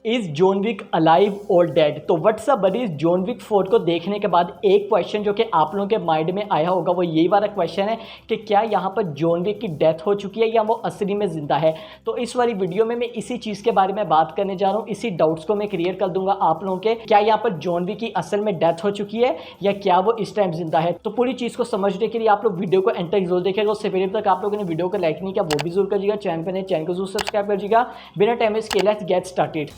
Is John Wick alive और dead. तो what's up buddies, John Wick 4 को देखने के बाद एक क्वेश्चन जो कि आप लोगों के माइंड में आया होगा वो यही वाला क्वेश्चन है कि क्या यहाँ पर जॉन विक की डेथ हो चुकी है या वो असली में जिंदा है। तो इस वाली वीडियो में मैं इसी चीज के बारे में बात करने जा रहा हूँ, इसी डाउट्स को मैं क्लियर कर दूंगा आप लोगों के। क्या यहाँ पर जॉन विक की असल में डेथ हो चुकी है या क्या वो इस टाइम जिंदा है। तो पूरी चीज को समझने के लिए आप लोग वीडियो को एंड तक जरूर देखिएगा। उससे पहले तक आप लोगों ने वीडियो को लाइक नहीं किया वो भी जरूर करिएगा, चैनल पर चैनल को जरूर सब्सक्राइब करिएगा। बिना टाइम वेस्ट किए लेट्स गेट स्टार्टेड।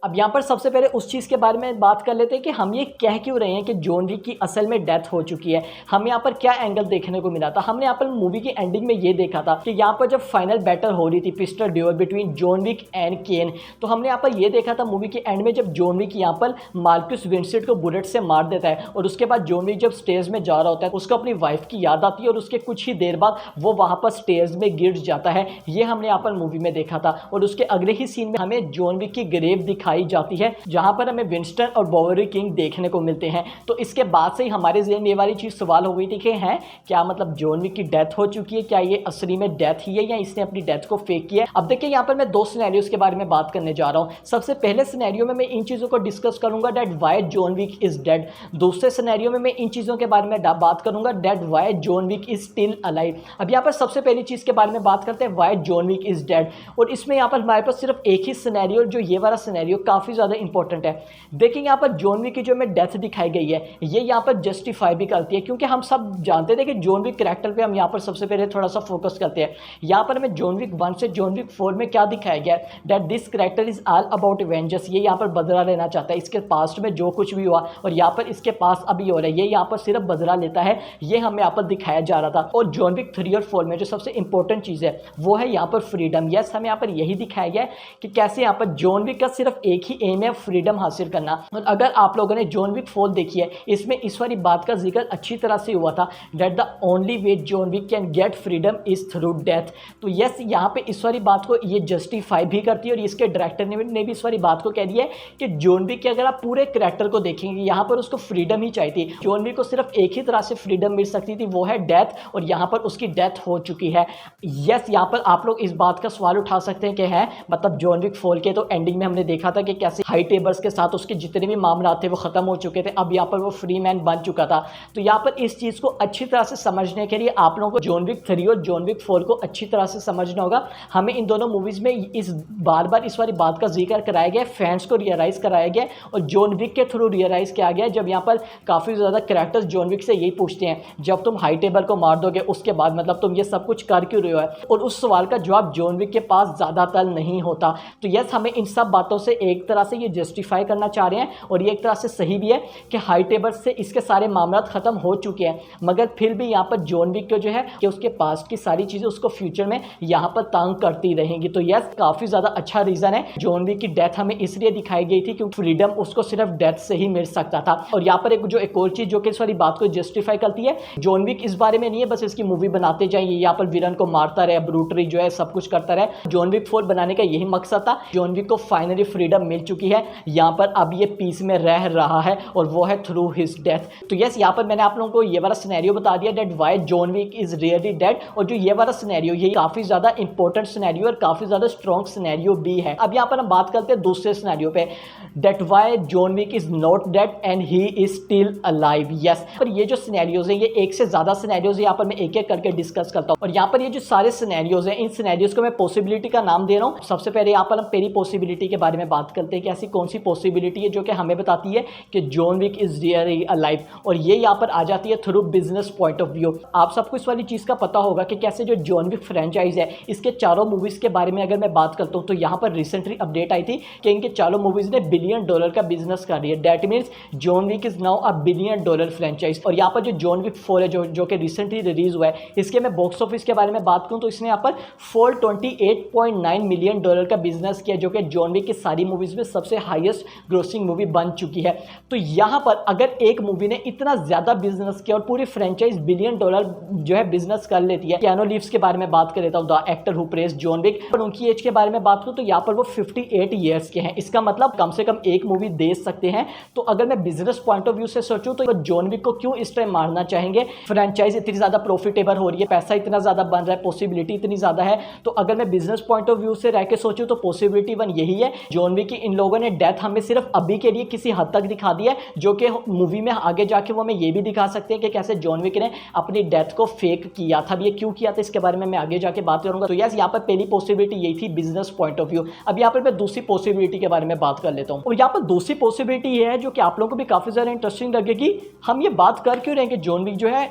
अब यहाँ पर सबसे पहले उस चीज़ के बारे में बात कर लेते हैं कि हम ये कह क्यों रहे हैं कि जॉन विक की असल में डेथ हो चुकी है। हम यहाँ पर क्या एंगल देखने को मिला था, हमने यहाँ पर मूवी की एंडिंग में ये देखा था कि यहाँ पर जब फाइनल बैटल हो रही थी, pistol duel between John Wick and Caine, तो हमने यहाँ पर ये देखा था मूवी के एंड में जब जॉन विक यहाँ पर मार्कस विंसेंट को बुलेट से मार देता है और उसके बाद जॉन विक जब स्टेज में जा रहा होता है उसको अपनी वाइफ की याद आती है और उसके कुछ ही देर बाद वो वहाँ पर स्टेज में गिर जाता है। ये हमने यहाँ पर मूवी में देखा था। और उसके अगले ही सीन में हमें जॉन विक की ग्रेव दिखाई जाती है जहां पर हमें विंस्टन और बॉबरी किंग देखने को मिलते हैं। तो इसके बाद से ही हमारे ज़हन में ये वाली चीज़ सवाल हो गई थी कि है क्या मतलब जॉन विक की डेथ हो चुकी है, क्या ये असली में डेथ ही है या इसने अपनी डेथ को फेक किया है। अब देखिए यहाँ पर मैं दो सिनेरियोज के बारे में बात करने जा रहा हूँ। सबसे पहले सिनेरियो में मैं इन चीज़ों को डिस्कस करूंगा that why John Wick is dead. दूसरे सिनेरियो में मैं इन चीज़ों के बारे में बात करूंगा that why John Wick is still alive. अब यहाँ पर सबसे पहली चीज़ के बारे में बात करते हैं why John Wick is dead. और इसमें यहाँ पर हमारे पास सिर्फ एक ही सिनेरियो, जो ये वाला सिनेरियो काफ़ी ज़्यादा इंपॉर्टेंट है। देखिए यहाँ पर जॉन विक की जो हमें डेथ दिखाई गई है ये यहाँ पर जस्टिफाई भी करती है, क्योंकि हम सब जानते थे कि जॉन विक कैरेक्टर पे हम यहाँ पर सबसे पहले थोड़ा सा फोकस करते हैं। यहाँ पर हमें जॉन विक 1 से जॉन विक 4 में क्या दिखाया गया है that this character is all about vengeance. ये यहाँ पर बदला लेना चाहता है, इसके पास्ट में जो कुछ भी हुआ और यहाँ पर इसके पास अभी हो रहा है, ये यहाँ पर सिर्फ बदला लेता है। ये हमें यहाँ पर दिखाया जा रहा था। और जॉन विक 3 और 4 में जो सबसे इंपॉर्टेंट चीज़ है वो है यहाँ पर फ्रीडम। यस, हमें यहाँ पर यही दिखाया गया है कि कैसे यहाँ पर जॉन विक का सिर्फ एक ही एम है, फ्रीडम हासिल करना। और अगर आप लोगों ने जॉन विक 4 देखी है, इसमें इस वाली बात का जिक्र अच्छी तरह से हुआ था that the only way John Wick can get freedom is through death. तो यस, यहाँ पे इस वाली बात को ये जस्टिफाई भी करती है और इसके डायरेक्टर ने भी इस वाली बात को कह दिया है कि जॉन विक के अगर आप पूरे कैरेक्टर को देखेंगे यहाँ पर उसको फ्रीडम ही चाहिए थी। जॉन विक को सिर्फ एक ही तरह से फ्रीडम मिल सकती थी, वो है डेथ, और यहाँ पर उसकी डेथ हो चुकी है। यस, यहाँ पर आप लोग इस बात का सवाल उठा सकते हैं कि है मतलब जॉन विक 4 के तो एंडिंग में हमने देखा था कि कैसे हाई टेबल्स के साथ उसके जितने भी मामला थे वो खत्म हो चुके थे, अब यहाँ पर वो फ्री मैन बन चुका था। तो यहाँ पर इस चीज़ को अच्छी तरह से समझने के लिए आप लोगों को जॉन विक 3 और जॉन विक 4 को अच्छी तरह से समझना होगा। हमें इन दोनों मूवीज़ में इस बार बार इस वाली बात का जिक्र कराया गया, फैंस को रियलाइज कराया गया और जॉन विक के थ्रू रियलाइज किया गया। जब यहाँ पर काफ़ी ज़्यादा कैरेक्टर्स जॉन विक से यही पूछते हैं जब तुम हाई टेबल को मार दोगे उसके बाद मतलब तुम ये सब कुछ कर क्यों रहे हो, और उस सवाल का जवाब जॉन विक के पास ज़्यादातर नहीं होता। तो यस, हमें इन सब बातों से एक तरह से ये जस्टिफाई करना चाह रहे हैं और ये एक तरह से सही भी है कि हाई टेबल से इसके सारे मामला खत्म हो चुके हैं, मगर फिर भी यहाँ पर जॉन विक को जो है कि उसके पास की सारी चीज़ें उसको फ्यूचर में यहाँ पर तंग करती रहेंगी। तो यस, काफ़ी ज़्यादा अच्छा रीज़न है। जॉन विक की डेथ हमें इसलिए दिखाई गई थी क्योंकि फ्रीडम उसको सिर्फ डेथ से ही मिल सकता था। और यहाँ पर एक और चीज़ जो कि इस वाली बात को जस्टिफाई करती है, जॉन विक इस बारे में नहीं है बस इसकी मूवी बनाते जाएंगे, यहाँ पर विलन को मारता रहे, ब्रूटरी जो है सब कुछ करता रहे। जॉन विक 4 बनाने का यही मकसद था। जॉन विक को फाइनली फ्रीडम मिल चुकी है, यहाँ पर अब ये पीस में रह रहा है और वो है थ्रू हिज डेथ। तो यस, यहाँ पर मैंने आप लोगों को ये वाला सिनेरियो बता दिया that why John Wick is really dead. और जो ये वाला सिनेरियो ये काफी ज्यादा इंपॉर्टेंट सिनेरियो और काफी ज्यादा स्ट्रॉन्ग सिनेरियो भी है। अब यहाँ पर हम बात करते हैं दूसरे सिनेरियो पे that why John Wick is not dead and he is still alive. Yes, पर ये जो सिनेरियोज हैं ये एक से ज्यादा सिनेरियोज यहाँ पर मैं एक एक करके डिस्कस करता हूँ। और यहाँ पर ये जो सारे सिनेरियोज हैं इन सिनेरियोज को मैं पॉसिबिलिटी का नाम दे रहा हूँ। सबसे पहले यहाँ पर हम पहली पॉसिबिलिटी के बारे में बात करते हैं कि ऐसी कौन सी पॉसिबिलिटी है जो कि हमें बताती है कि John Wick is really alive, और ये यहाँ पर आ जाती है through business point of view. आप सबको इस वाली चीज़ का पता होगा कि कैसे जो जॉन विक फ्रेंचाइज है इसके चारों मूवीज़ के बारे में अगर मैं बात करता हूँ तो यहाँ पर रिसेंटली अपडेट आई थी कि इनके चारों मूवीज़ ने $1 बिलियन का बिजनेस कर रही है। That means John Wick is now $1 billion franchise. और यहाँ पर जो जॉन विक 4 है जो कि रिसेंटली रिलीज हुआ है, इसके मैं बॉक्स ऑफिस के बारे में बात करूँ तो इसने यहाँ पर $428.9 मिलियन का बिजनेस किया, जो कि जॉन विक की सारी मूवीज़ में सबसे हाईएस्ट ग्रोसिंग मूवी बन चुकी है। तो यहाँ पर अगर एक मूवी ने इतना ज़्यादा बिजनेस किया और पूरी फ्रेंचाइज $1 बिलियन जो है बिजनेस कर लेती है। कियानो रीव्स के बारे में बात कर लेता हूँ, the actor who plays John Wick, और उनकी एज के बारे में बात करूँ तो यहाँ पर वो 58 ईयर्स के हैं। इसका मतलब कम से कम एक मूवी दे सकते हैं। तो अगर मैं बिजनेस पॉइंट ऑफ व्यू से सोचूं तो जॉन विक को क्यों इस टाइम मारना चाहेंगे? फ्रेंचाइज इतनी ज़्यादा प्रॉफिटेबल हो रही है, पैसा इतना ज़्यादा बन रहा है, पॉसिबिलिटी इतनी ज़्यादा है। तो अगर मैं बिजनेस पॉइंट ऑफ व्यू से रह के सोचूं तो पॉसिबिलिटी वन यही है, जॉन विक की इन लोगों ने डेथ हमें सिर्फ अभी के लिए किसी हद तक दिखा दी है, जो कि मूवी में आगे जाके वो हमें ये भी दिखा सकते हैं कि कैसे जॉन विक ने अपनी डेथ को फेक किया था। ये क्यों किया था इसके बारे में मैं आगे जाके बात करूंगा। तो यस, यहाँ पर पहली पॉसिबिलिटी यही थी बिजनेस पॉइंट ऑफ व्यू। अब यहाँ पर मैं दूसरी पॉसिबिलिटी के बारे में बात कर लेता हूँ, और यहाँ पर दूसरी पॉसिबिलिटी ये है जो कि आप लोगों को भी काफी ज्यादा इंटरेस्टिंग लगेगी। हम ये बात कर क्यों रहे हैं कि जॉन विक जो है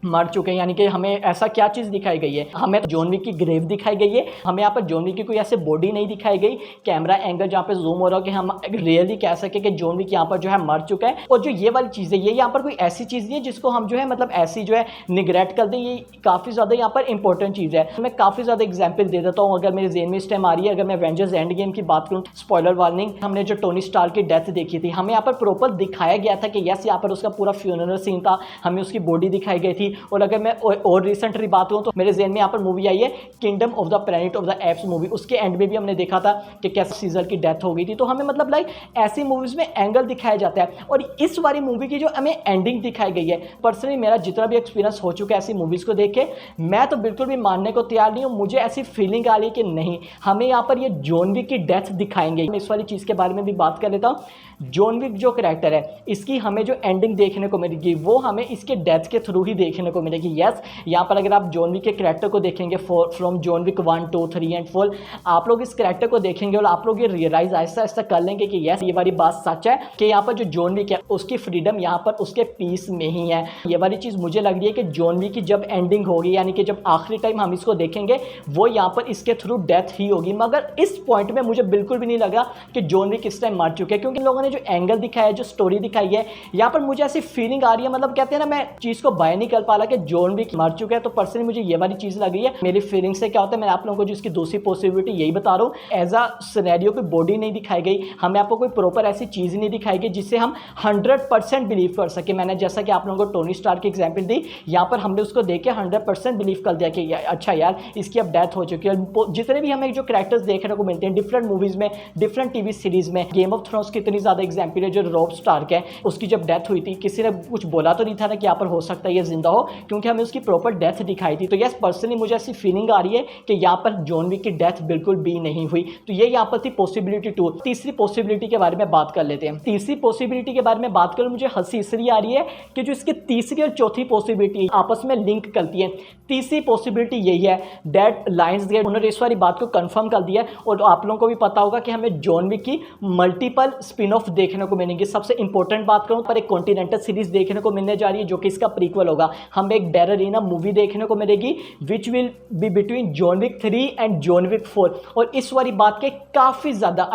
मर चुके हैं, यानी कि हमें ऐसा क्या चीज़ दिखाई गई है? हमें जॉन विक की ग्रेव दिखाई गई है, हमें यहाँ पर जॉन विक की कोई ऐसे बॉडी नहीं दिखाई गई, कैमरा एंगल जहाँ पे जूम हो रहा हो कि हम रियली कह सके कि जॉन विक यहाँ पर जो है मर चुका है। और जो ये वाली चीज़ है, ये यहाँ पर कोई ऐसी चीज़ नहीं है जिसको हम जो है मतलब ऐसी जो है निगलेक्ट कर दें। ये काफ़ी ज़्यादा यहाँ पर इंपॉर्टेंट चीज़ है। मैं काफ़ी ज़्यादा एग्जाम्पल दे देता हूँ, अगर मेरे जेन में इस टाइम आ रही है। अगर मैं एवेंजर्स एंड गेम की बात करूँ, स्पॉइलर वार्निंग, हमने जो टोनी स्टार्क की डेथ देखी थी, हमें यहाँ पर प्रॉपर दिखाया गया था कि यस, यहाँ पर उसका पूरा फ्यूनरल सीन था, हमें उसकी बॉडी दिखाई गई थी। और अगर मैं और रिसेंटली बात करूं तो मेरे ज़हन में यहाँ पर मूवी आई है kingdom of the planet of the apps movie. उसके एंड में भी हमने देखा था कि कैसे सीजर की डेथ हो गई थी। तो हमें मतलब लाइक ऐसी मूवीज़ में एंगल दिखाया जाता है। और इस वाली मूवी की जो हमें एंडिंग दिखाई गई है, पर्सनली मेरा जितना भी एक्सपीरियंस हो चुका है ऐसी मूवीज़ को देख के, मैं तो बिल्कुल भी मानने को तैयार नहीं हूँ। मुझे ऐसी फीलिंग आ रही है कि नहीं, हमें यहाँ पर ये जॉन विक की डेथ दिखाएंगे। मैं इस वाली चीज़ के बारे में भी बात कर लेता हूँ। जॉन विक जो करैक्टर है, इसकी हमें जो एंडिंग देखने को मिलेगी वो हमें इसके डेथ के थ्रू ही देखने को मिलेगी। यस, यहाँ पर अगर आप जॉन विक के करैक्टर को देखेंगे फ्रॉम जॉन विक 1, 2, 3 एंड 4, आप लोग इस करैक्टर को देखेंगे और आप लोग ये रियलाइज आहिस्ता आहिस्ता कर लेंगे कि यस, ये वाली बात सच है कि यहाँ पर जो जॉन विक है उसकी फ्रीडम यहाँ पर उसके पीस में ही है। ये वाली चीज़ मुझे लग रही है कि जॉन विक की जब एंडिंग होगी, यानी कि जब आखिरी टाइम हम इसको देखेंगे, वो यहाँ पर इसके थ्रू डेथ ही होगी। मगर इस पॉइंट में मुझे बिल्कुल भी नहीं लगा कि जॉन विक इस टाइम मर चुके हैं, क्योंकि इन लोगों ने जो एंगल दिखाया है, जो स्टोरी दिखाई है, यहाँ पर मुझे ऐसी फीलिंग आ रही है, मतलब कहते हैं ना, मैं चीज़ को बाय नहीं कर पा रहा कि जॉन विक मर चुका है। तो पर्सनली मुझे ये वाली चीज़ लगी है। मेरी फीलिंग से क्या होता है, मैं आप लोगों को जो इसकी दूसरी पॉसिबिलिटी यही बता रहा हूँ, एज अ सिनेरियो की बॉडी नहीं दिखाई गई, हमें आपको कोई प्रॉपर ऐसी चीज़ नहीं दिखाई गई जिससे हम 100% बिलीव कर सके। मैंने जैसा कि आप लोगों को टोनी स्टार्क की एग्जाम्पल दी, यहाँ पर हमने उसको देख के 100% बिलीव कर दिया कि अच्छा यार, इसकी अब डेथ हो चुकी है। जितने भी हमें जो कैरेक्टर्स देखने को मिलते हैं डिफरेंट मूवीज़ में, डिफरेंट टीवी सीरीज़ में, गेम ऑफ थ्रोन्स की इतनी ज़्यादा एग्जाम्पल है। जो रॉब स्टार्क है, उसकी जब डेथ हुई थी, किसी ने कुछ बोला तो नहीं था ना कि यहाँ पर हो सकता है ये जिंदा हो, क्योंकि हमें उसकी प्रॉपर डेथ दिखाई थी। तो यस, पर्सनली मुझे ऐसी फीलिंग आ रही है कि यहाँ पर जॉन विक की डेथ बिल्कुल भी नहीं हुई। तो ये यहाँ पर थी पॉसिबिलिटी 2। तीसरी पॉसिबिलिटी के बारे में बात कर लेते हैं। तीसरी पॉसिबिलिटी के बारे में बात करूं, मुझे हंसी इसलिए आ रही है कि जो इसकी तीसरी और चौथी पॉसिबिलिटी आपस में लिंक करती है। तीसरी पॉसिबिलिटी यही है, डेड लायंस गेट, उन्होंने इस वाली बात को कंफर्म कर दिया। और आप लोगों को भी पता होगा कि हमें जॉन विक की मल्टीपल स्पिन ऑफ देखने को मिलेंगे। सबसे इंपॉर्टेंट बात करूं पर एक कॉन्टिनेंटल सीरीज देखने को मिलने जा रही है, जो कि इसका प्रीक्वल होगा। हमें एक बैररीना मूवी देखने को मिलेगी which will be between John Wick 3 and John Wick 4। और इस वाली बात के काफ़ी ज़्यादा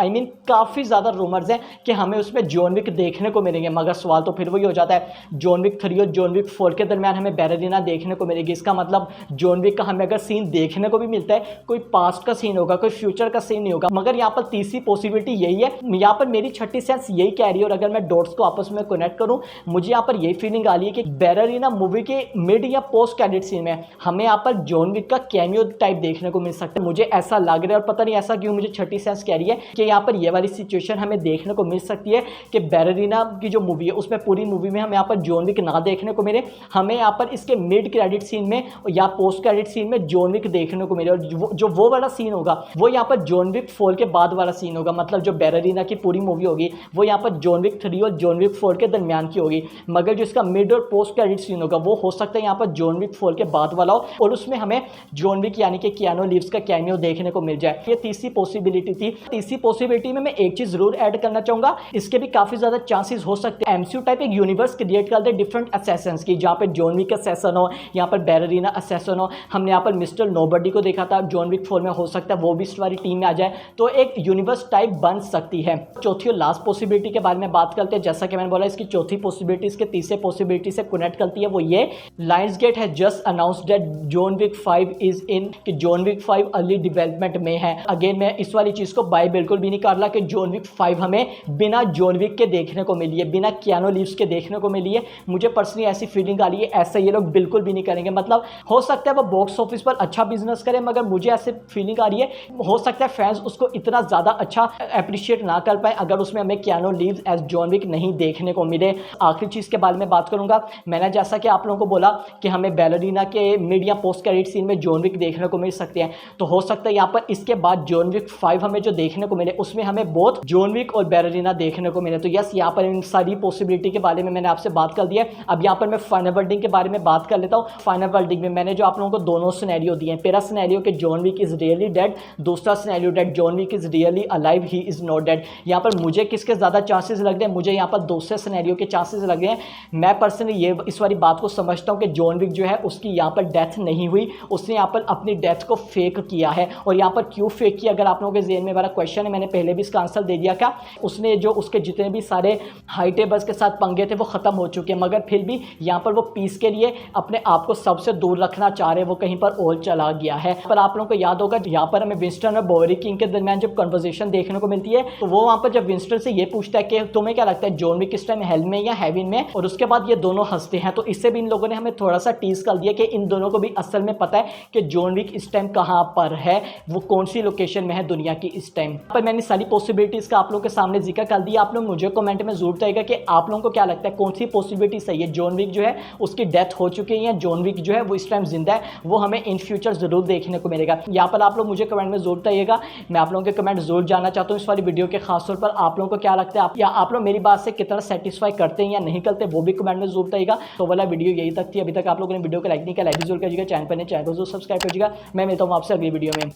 काफ़ी ज़्यादा रूमर्स हैं कि हमें उसमें जॉन विक देखने को मिलेंगे। मगर सवाल तो फिर वही हो जाता है, जॉन विक 3 और जॉन विक 4 के दरमियान हमें बैररीना देखने को मिलेगी। इसका मतलब जॉन विक का हमें अगर सीन देखने को भी मिलता है, कोई पास्ट का सीन होगा, कोई फ्यूचर का सीन नहीं होगा। मगर यहाँ पर तीसरी पॉसिबिलिटी यही है। यहाँ पर मेरी छठी सेंस यही कह रही है, और अगर मैं डॉट्स को आपस में कनेक्ट करूँ, मुझे यहाँ पर यही फीलिंग आ रही है कि बैररीना मूवी के मिड या पोस्ट क्रेडिट सीन में हमें यहाँ पर जॉन विक का कैमियो टाइप देखने को मिल सकता है। मुझे ऐसा लग रहा है, और पता नहीं ऐसा क्यों मुझे छठी सेंस कह रही है कि यहाँ पर ये वाली सिचुएशन हमें देखने को मिल सकती है कि बैररीना की जो मूवी है उसमें पूरी मूवी में हमें यहाँ पर जॉन विक ना देखने को मिले, हमें यहाँ पर इसके मिड क्रेडिट सीन में या पोस्ट क्रेडिट सीन में जॉन विक देखने को मिले। और जो वो वाला सीन होगा वो यहाँ पर जॉन विक 4 के बाद वाला सीन होगा। मतलब जो बैररीना की पूरी मूवी होगी वो यहाँ पर जॉन विक 3 और जॉन विक 4 के दरमियान की होगी। मगर जो इसका मिड और पोस्ट क्रेडिट सीन होगा वो हो सकता है यहाँ पर जॉन विक 4 के बाद वाला हो, और उसमें हमें जॉन विक यानी कि कियानो रीव्स का कैमियो देखने को मिल जाए। ये तीसरी पॉसिबिलिटी थी। तीसरी पॉसिबिलिटी में मैं एक चीज जरूर ऐड करना चाहूंगा, इसके भी काफी ज्यादा चांसेस हो सकते हैं एमसीयू टाइप एक यूनिवर्स क्रिएट कर दे डिफरेंट असैसिन्स की, जहाँ पे जॉन विक असैसिन हो, यहाँ पर बैररीना असैसिन हो। हमने यहाँ पर मिस्टर नोबडी को देखा था जॉन विक 4 में, हो सकता है वो भी इस वाली टीम में आ जाए, तो एक यूनिवर्स टाइप बन सकती है। चौथी और लास्ट पॉसिबिलिटी के बारे में बात करते हैं। जैसा कि मैंने बोला, इसकी चौथी पॉसिबिलिटी इसके तीसरे पॉसिबिलिटी से कनेक्ट करती है। वो ये लायंस गेट है just announced that John Wick 5 is in, कि जॉन विक 5 अर्ली डेवलपमेंट में है। अगेन मैं इस वाली चीज़ को बाय बिल्कुल भी नहीं कर रहा कि जॉन विक 5 हमें बिना जॉन विक के देखने को मिली है, बिना कियानो रीव्स के देखने को मिली है। मुझे पर्सनली ऐसी फीलिंग आ रही है ऐसा ये लोग बिल्कुल भी नहीं करेंगे। मतलब हो सकता है वो बॉक्स ऑफिस पर अच्छा बिजनेस करे, मगर मुझे ऐसे फीलिंग आ रही है हो सकता है फैंस उसको इतना ज़्यादा अच्छा अप्रिशिएट ना कर पाए अगर उसमें हमें Keanu Reeves as John Wick नहीं देखने को मिले। आखिरी चीज़ के बारे में बात करूंगा, मैंने जैसा कि आप लोगों को बोला कि हमें बैलरीना के मिड या पोस्ट क्रेडिट सीन में जॉन विक देखने को मिल सकते हैं, तो हो सकता है यहाँ पर इसके बाद जॉन विक 5 हमें जो देखने को मिले उसमें हमें बहुत जॉन विक और बैलरीना देखने को मिले। तो यस, यहाँ पर इन सारी पॉसिबिलिटी के बारे में मैंने आपसे बात कर दिया है। अब यहाँ पर मैं फाइनल वर्डिंग के बारे में बात कर लेता हूँ। फाइनल वर्डिंग में मैंने जो आप लोगों को दोनों सिनेरियो दिए हैं, पहला सिनेरियो कि John Wick is really dead, दूसरा scenario dead John Wick is really alive, he is not dead. यहाँ पर मुझे किसके ज़्यादा चांसेस लग रहे हैं? मुझे यहाँ पर दूसरे सिनेरियो के चांसेस लग रहे हैं। मैं पर्सनली ये इस वाली बात को समझता हूँ कि जॉन विक जो है उसकी यहाँ पर डेथ नहीं हुई, उसने यहाँ पर अपनी डेथ को फेक किया है। और यहाँ पर क्यों फेक किया, अगर आप लोगों के ज़हन में मेरा क्वेश्चन है, मैंने पहले भी इसका आंसर दे दिया। क्या उसने जो उसके जितने भी सारे हाई टेबल्स के साथ पंगे थे वो ख़त्म हो चुके हैं, मगर फिर भी यहाँ पर वो पीस के लिए अपने आप को सबसे दूर रखना चाह रहे, वो कहीं पर और चला गया है। पर आप लोगों को याद होगा यहाँ पर हमें विंस्टन और बोरी किंग के दरमियान जब कन्वर्सेशन देखने को मिलती है, तो वो वहाँ पर जब विंस्टन से ये पूछता है कि तुम्हें क्या लगता है जॉन विक किस टाइम हेल में या हेवन में, और उसके बाद ये दोनों हंसते हैं। तो इससे भी इन लोगों ने हमें थोड़ा सा टीज कर दिया कि इन दोनों को भी असल में पता है कि जॉन विक इस टाइम कहाँ पर है, वो कौन सी लोकेशन में है दुनिया की इस टाइम पर। मैंने सारी पॉसिबिलिटीज का आप लोगों के सामने जिक्र कर दिया। आप लोग मुझे कमेंट में जरूर बताइएगा कि आप लोगों को क्या लगता है कौन सी पॉसिबिलिटी सही है, जॉन विक जो है उसकी डेथ हो चुकी है या जॉन विक जो है वो इस टाइम जिंदा है, वो हमें इन फ्यूचर जरूर देखने को मिलेगा। यहाँ पर आप लोग मुझे कमेंट में जरूर बताइएगा, मैं आप लोगों के कमेंट जरूर जानना चाहता हूँ इस वाली वीडियो के खासतौर पर। आप लोगों को क्या लगता है, या आप लोग मेरी बात से कितना सेटिस्फाई करते हैं या नहीं करते, वो भी कमेंट में जरूर बताइएगा। तो वाला वीडियो यही तक थी। अभी तक आप लोगों ने वीडियो को लाइक नहीं किया, लाइक जरूर करिएगा, चैनल पर नहीं चैनल को जरूर सब्सक्राइब करिएगा। मैं मिलता हूँ आपसे अगली वीडियो में।